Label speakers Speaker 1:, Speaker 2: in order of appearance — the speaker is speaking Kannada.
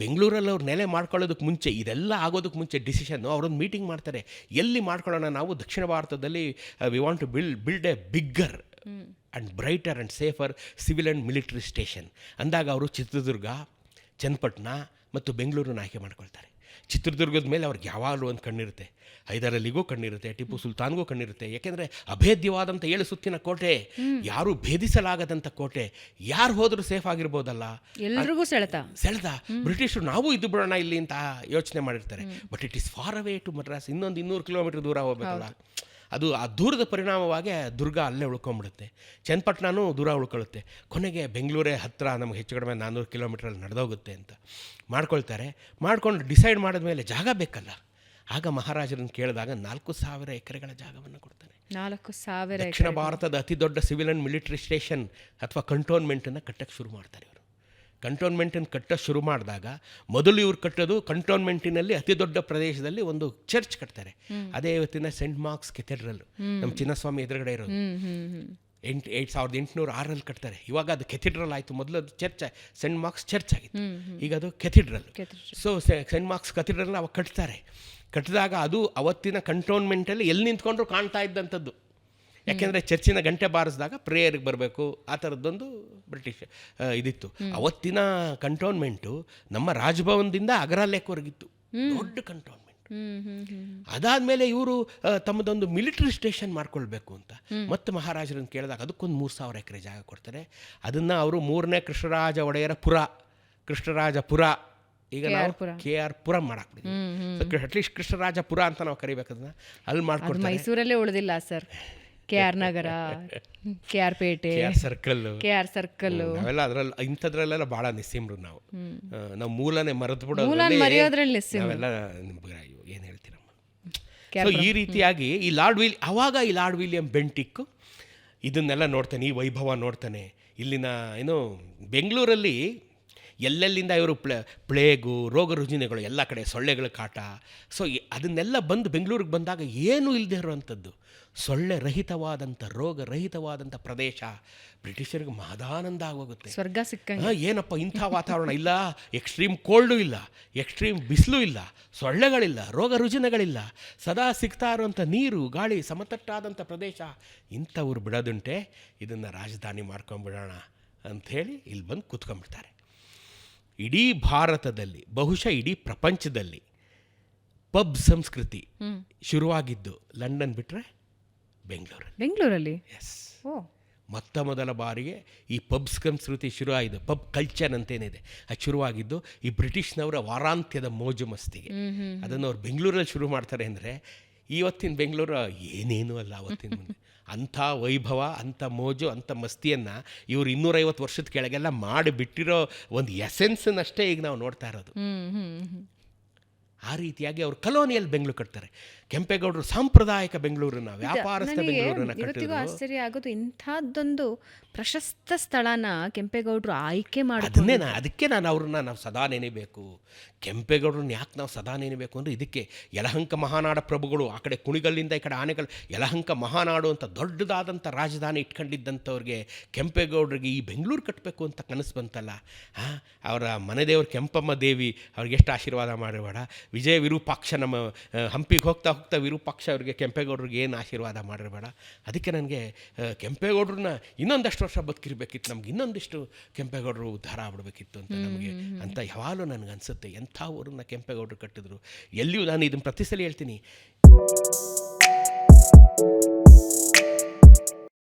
Speaker 1: ಬೆಂಗಳೂರಲ್ಲಿ ಅವ್ರು ನೆಲೆ ಮಾಡ್ಕೊಳ್ಳೋದಕ್ಕೆ ಮುಂಚೆ, ಇದೆಲ್ಲ ಆಗೋದಕ್ಕೆ ಮುಂಚೆ ಡಿಸಿಷನ್ನು ಅವರೊಂದು ಮೀಟಿಂಗ್ ಮಾಡ್ತಾರೆ. ಎಲ್ಲಿ ಮಾಡ್ಕೊಳ್ಳೋಣ ನಾವು ದಕ್ಷಿಣ ಭಾರತದಲ್ಲಿ, we want to build a bigger and brighter and safer civil and military station ಅಂದಾಗ ಅವರು ಚಿತ್ರದುರ್ಗ, ಚನ್ನಪಟ್ಟಣ ಮತ್ತು ಬೆಂಗಳೂರನ್ನ ಆಯ್ಕೆ ಮಾಡ್ಕೊಳ್ತಾರೆ. ಚಿತ್ರದುರ್ಗದ ಮೇಲೆ ಅವ್ರಿಗೆ ಯಾವಾಗಲೂ ಒಂದು ಕಣ್ಣಿರುತ್ತೆ, ಹೈದರಲ್ಲಿಗೂ ಕಣ್ಣಿರುತ್ತೆ, ಟಿಪ್ಪು ಸುಲ್ತಾನ್ಗೂ ಕಣ್ಣಿರುತ್ತೆ. ಯಾಕೆಂದರೆ ಅಭೇದ್ಯವಾದಂಥ 7 ಸುತ್ತಿನ ಕೋಟೆ, ಯಾರೂ ಭೇದಿಸಲಾಗದಂಥ ಕೋಟೆ, ಯಾರು ಹೋದರೂ ಸೇಫ್ ಆಗಿರ್ಬೋದಲ್ಲ,
Speaker 2: ಎಲ್ರಿಗೂ ಸೆಳೆತ.
Speaker 1: ಬ್ರಿಟಿಷರು ನಾವು ಇದ್ದು ಬಿಡೋಣ ಇಲ್ಲಿ ಅಂತ ಯೋಚನೆ ಮಾಡಿರ್ತಾರೆ. But it is far away to Madras, ಇನ್ನೊಂದು 200 ಕಿಲೋಮೀಟರ್ ದೂರ ಹೋಗ್ಬೇಕಲ್ಲ. ಅದು ಆ ದೂರದ ಪರಿಣಾಮವಾಗಿ ದುರ್ಗ ಅಲ್ಲೇ ಉಳ್ಕೊಂಬಿಡುತ್ತೆ, ಚನ್ನಪಟ್ಟಣನೂ ದೂರ ಉಳ್ಕೊಳ್ಳುತ್ತೆ. ಕೊನೆಗೆ ಬೆಂಗಳೂರೇ ಹತ್ತಿರ, ನಮ್ಗೆ ಹೆಚ್ಚು ಕಡಿಮೆ 400 ಕಿಲೋಮೀಟ್ರಲ್ಲಿ ನಡೆದೋಗುತ್ತೆ ಅಂತ ಮಾಡ್ಕೊಳ್ತಾರೆ. ಮಾಡ್ಕೊಂಡು ಡಿಸೈಡ್ ಮಾಡಿದ್ಮೇಲೆ ಜಾಗ ಬೇಕಲ್ಲ. ಆಗ ಮಹಾರಾಜರನ್ನು ಕೇಳಿದಾಗ 4,000 ಎಕರೆಗಳ ಜಾಗವನ್ನು ಕೊಡ್ತಾನೆ.
Speaker 2: 4,000
Speaker 1: ದಕ್ಷಿಣ ಭಾರತದ ಅತಿ ದೊಡ್ಡ ಸಿವಿಲ್ ಆ್ಯಂಡ್ ಮಿಲಿಟರಿ ಸ್ಟೇಷನ್ ಅಥವಾ ಕಂಟೋನ್ಮೆಂಟನ್ನು ಕಟ್ಟಕ್ಕೆ ಶುರು ಮಾಡ್ತಾರೆ ಇವರು. ಕಂಟೋನ್ಮೆಂಟನ್ನು ಕಟ್ಟಕ್ಕೆ ಶುರು ಮಾಡಿದಾಗ ಮೊದಲು ಇವ್ರು ಕಟ್ಟೋದು ಕಂಟೋನ್ಮೆಂಟಿನಲ್ಲಿ ಅತಿ ದೊಡ್ಡ ಪ್ರದೇಶದಲ್ಲಿ ಒಂದು ಚರ್ಚ್ ಕಟ್ತಾರೆ. ಅದೇ ಇವತ್ತಿನ ಸೆಂಟ್ ಮಾರ್ಕ್ಸ್ ಕೆಥೆಡ್ರಲ್, ನಮ್ಮ ಚಿನ್ನಸ್ವಾಮಿ ಎದುರುಗಡೆ ಇರೋದು. 1806 ಕಟ್ತಾರೆ. ಇವಾಗ ಅದು ಕೆಥೆಡ್ರಲ್ ಆಯಿತು. ಮೊದಲು ಅದು ಚರ್ಚ್, ಸೆಂಟ್ ಮಾರ್ಕ್ಸ್ ಚರ್ಚ್ ಆಗಿತ್ತು, ಈಗ ಅದು ಕೆಥೆಡ್ರಲ್. ಸೊ ಸೆಂಟ್ ಮಾರ್ಕ್ಸ್ ಕೆಥೆಡ್ರಲ್ನ ಅವಾಗ ಕಟ್ತಾರೆ. ಕಟ್ಟಿದಾಗ ಅದು ಅವತ್ತಿನ ಕಂಟೋನ್ಮೆಂಟಲ್ಲಿ ಎಲ್ಲಿ ನಿಂತ್ಕೊಂಡ್ರು ಕಾಣ್ತಾ ಇದ್ದಂಥದ್ದು. ಯಾಕೆಂದರೆ ಚರ್ಚಿನ ಗಂಟೆ ಬಾರಿಸಿದಾಗ ಪ್ರೇಯರ್ಗೆ ಬರಬೇಕು, ಆ ಥರದ್ದೊಂದು ಬ್ರಿಟಿಷ್ ಇದಿತ್ತು. ಅವತ್ತಿನ ಕಂಟೋನ್ಮೆಂಟು ನಮ್ಮ ರಾಜಭವನದಿಂದ ಅಗರಲೇಕ್ವರೆಗಿತ್ತು, ದೊಡ್ಡ ಕಂಟೋನ್ಮೆಂಟ್. ಅದಾದಮೇಲೆ ಇವರು ತಮ್ಮದೊಂದು ಮಿಲಿಟರಿ ಸ್ಟೇಷನ್ ಮಾಡ್ಕೊಳ್ಬೇಕು ಅಂತ ಮತ್ತೆ ಮಹಾರಾಜರನ್ನು ಕೇಳಿದಾಗ ಅದಕ್ಕೊಂದು 3,000 ಎಕರೆ ಜಾಗ ಕೊಡ್ತಾರೆ. ಅದನ್ನು ಅವರು 3ನೇ ಕೃಷ್ಣರಾಜ ಒಡೆಯರ ಕೃಷ್ಣರಾಜಪುರ, ಈಗ ನಾವು KR ಪುರ ಮಾಡಾಕ್ಬಿಟ್ಟಿದ್ವಿ. ಅಟ್ಲೀಸ್ಟ್ ಕೃಷ್ಣರಾಜಪುರ ಅಂತ ನಾವು ಕರಿಬೇಕದನ್ನ. ಅಲ್ಲಿ ಮಾಡ್ಕೊಡ್ತಾರೆ.
Speaker 2: ಮೈಸೂರಲ್ಲೇ ಉಳಿದಿಲ್ಲ ಸರ್, KR ನಗರ, KR ಪೇಟೆ, KR ಸರ್ಕಲ್
Speaker 1: ನಾವೆಲ್ಲ ಅದರಲ್ಲಿ ಇಂಥದ್ರಲ್ಲೆಲ್ಲ ಭಾಳ ನಿಸ್ಸಿಮ್ರು ನಾವು ಮೂಲನೇ ಮರೆತು ಬಿಡೋದು, ನಾವೆಲ್ಲ ಏನು ಹೇಳ್ತೀರಮ್ಮ. ಸೊ ಈ ರೀತಿಯಾಗಿ ಈ ಲಾರ್ಡ್ ವಿಲಿಯಂ ಬೆಂಟಿಕ್ ಇದನ್ನೆಲ್ಲ ನೋಡ್ತಾನೆ, ಈ ವೈಭವ ನೋಡ್ತಾನೆ. ಇಲ್ಲಿನ ಏನು ಬೆಂಗಳೂರಲ್ಲಿ ಎಲ್ಲೆಲ್ಲಿಂದ ಇವರು ಪ್ಲೇಗು, ರೋಗ ರುಜಿನಗಳು, ಎಲ್ಲ ಕಡೆ ಸೊಳ್ಳೆಗಳ ಕಾಟ. ಸೊ ಅದನ್ನೆಲ್ಲ ಬಂದು ಬೆಂಗಳೂರಿಗೆ ಬಂದಾಗ ಏನೂ ಇಲ್ಲದೆ ಇರುವಂಥದ್ದು, ಸೊಳ್ಳೆ ರಹಿತವಾದಂಥ, ರೋಗ ರಹಿತವಾದಂಥ ಪ್ರದೇಶ. ಬ್ರಿಟಿಷರಿಗೆ ಮಹದಾನಂದ ಆಗೋಗುತ್ತೆ.
Speaker 2: ಸ್ವರ್ಗ ಸಿಕ್ಕಂಗೆ.
Speaker 1: ಏನಪ್ಪ ಇಂಥ ವಾತಾವರಣ ಇಲ್ಲ, ಎಕ್ಸ್ಟ್ರೀಮ್ ಕೋಲ್ಡು ಇಲ್ಲ, ಎಕ್ಸ್ಟ್ರೀಮ್ ಬಿಸಿಲು ಇಲ್ಲ, ಸೊಳ್ಳೆಗಳಿಲ್ಲ, ರೋಗ ರುಜಿನಗಳಿಲ್ಲ, ಸದಾ ಸಿಗ್ತಾ ಇರುವಂಥ ನೀರು, ಗಾಳಿ, ಸಮತಟ್ಟಾದಂಥ ಪ್ರದೇಶ. ಇಂಥವ್ರು ಬಿಡೋದುಂಟೆ, ಇದನ್ನು ರಾಜಧಾನಿ ಮಾಡ್ಕೊಂಬಿಡೋಣ ಅಂಥೇಳಿ ಇಲ್ಲಿ ಬಂದು ಕೂತ್ಕೊಂಡ್ಬಿಡ್ತಾರೆ. ಇಡೀ ಭಾರತದಲ್ಲಿ, ಬಹುಶಃ ಇಡೀ ಪ್ರಪಂಚದಲ್ಲಿ ಪಬ್ ಸಂಸ್ಕೃತಿ ಶುರುವಾಗಿದ್ದು ಲಂಡನ್ ಬಿಟ್ಟರೆ ಬೆಂಗಳೂರಲ್ಲಿ. ಎಸ್, ಮೊತ್ತ ಮೊದಲ ಬಾರಿಗೆ ಈ ಪಬ್ ಸಂಸ್ಕೃತಿ ಶುರು ಆಗಿದೆ. ಪಬ್ ಕಲ್ಚರ್ ಅಂತೇನಿದೆ ಅದು ಶುರುವಾಗಿದ್ದು ಈ ಬ್ರಿಟಿಷ್ನವರ ವಾರಾಂತ್ಯದ ಮೋಜು ಮಸ್ತಿಗೆ. ಅದನ್ನು ಅವ್ರು ಬೆಂಗಳೂರಲ್ಲಿ ಶುರು ಮಾಡ್ತಾರೆ. ಅಂದರೆ ಇವತ್ತಿನ ಬೆಂಗಳೂರು ಏನೇನೂ ಅಲ್ಲ ಅವತ್ತಿನ ಮುಂದೆ. ಅಂಥ ವೈಭವ, ಅಂಥ ಮೋಜು, ಅಂಥ ಮಸ್ತಿಯನ್ನು ಇವರು 250 ವರ್ಷದ ಕೆಳಗೆಲ್ಲ ಮಾಡಿಬಿಟ್ಟಿರೋ ಒಂದು ಎಸೆನ್ಸನ್ನಷ್ಟೇ ಈಗ ನಾವು ನೋಡ್ತಾ ಇರೋದು. ಆ ರೀತಿಯಾಗಿ ಅವರು ಕಲೋನಿಯಲ್ ಬೆಂಗಳೂರು ಕಟ್ತಾರೆ. ಕೆಂಪೇಗೌಡರು ಸಾಂಪ್ರದಾಯಿಕ ಬೆಂಗಳೂರನ್ನ, ವ್ಯಾಪಾರಸ್ಥ ಬೆಂಗಳೂರನ್ನ ಕಟ್ಟಿದ್ರು.
Speaker 2: ಆಶ್ಚರ್ಯ ಆಗೋದು, ಇಂಥದ್ದೊಂದು ಪ್ರಶಸ್ತ ಸ್ಥಳನ ಕೆಂಪೇಗೌಡರು ಆಯ್ಕೆ ಮಾಡಿ.
Speaker 1: ಅದಕ್ಕೆ ನಾವು ಸದಾ ನೆನೆಬೇಕು. ಕೆಂಪೇಗೌಡರನ್ನ ಯಾಕೆ ನಾವು ಸದಾ ನೆನೆಬೇಕು ಅಂದರೆ ಇದಕ್ಕೆ ಯಲಹಂಕ ಮಹಾನಾಡ ಪ್ರಭುಗಳು, ಆ ಕಡೆ ಕುಣಿಗಲ್ಲಿಂದ ಈ ಕಡೆ ಆನೆಗಳು, ಯಲಹಂಕ ಮಹಾನಾಡು ಅಂತ ದೊಡ್ಡದಾದಂಥ ರಾಜಧಾನಿ ಇಟ್ಕೊಂಡಿದ್ದಂಥವ್ರಿಗೆ, ಕೆಂಪೇಗೌಡರಿಗೆ ಈ ಬೆಂಗಳೂರು ಕಟ್ಟಬೇಕು ಅಂತ ಕನಸು ಬಂತಲ್ಲ. ಅವರ ಮನೆದೇವರು ಕೆಂಪಮ್ಮ ದೇವಿ ಅವ್ರಿಗೆ ಎಷ್ಟು ಆಶೀರ್ವಾದ ಮಾಡಿರಬೇಡ. ವಿಜಯ ವಿರೂಪಾಕ್ಷ, ನಮ್ಮ ಹಂಪಿಗೆ ಹೋಗ್ತಾ ವಿರೂಪಾಕ್ಷ ಅವರಿಗೆ, ಕೆಂಪೇಗೌಡರಿಗೆ ಏನು ಆಶೀರ್ವಾದ ಮಾಡಿರಬೇಡ. ಅದಕ್ಕೆ ನನಗೆ ಕೆಂಪೇಗೌಡರನ್ನ ಇನ್ನೊಂದಷ್ಟು ವರ್ಷ ಬದುಕಿರ್ಬೇಕಿತ್ತು, ನಮ್ಗೆ ಇನ್ನೊಂದಿಷ್ಟು ಕೆಂಪೇಗೌಡರು ಉದ್ಧಾರ ಆಗ್ಬಿಡ್ಬೇಕಿತ್ತು ಅಂತ ನಮಗೆ ಅಂತ ಯಾವಾಗಲೂ ನನಗನ್ಸುತ್ತೆ. ಎಂಥ ಊರನ್ನ ಕೆಂಪೇಗೌಡರು ಕಟ್ಟಿದ್ರು. ಎಲ್ಲಿಯೂ ನಾನು ಇದನ್ನು ಪ್ರತಿ ಸಲ ಹೇಳ್ತೀನಿ.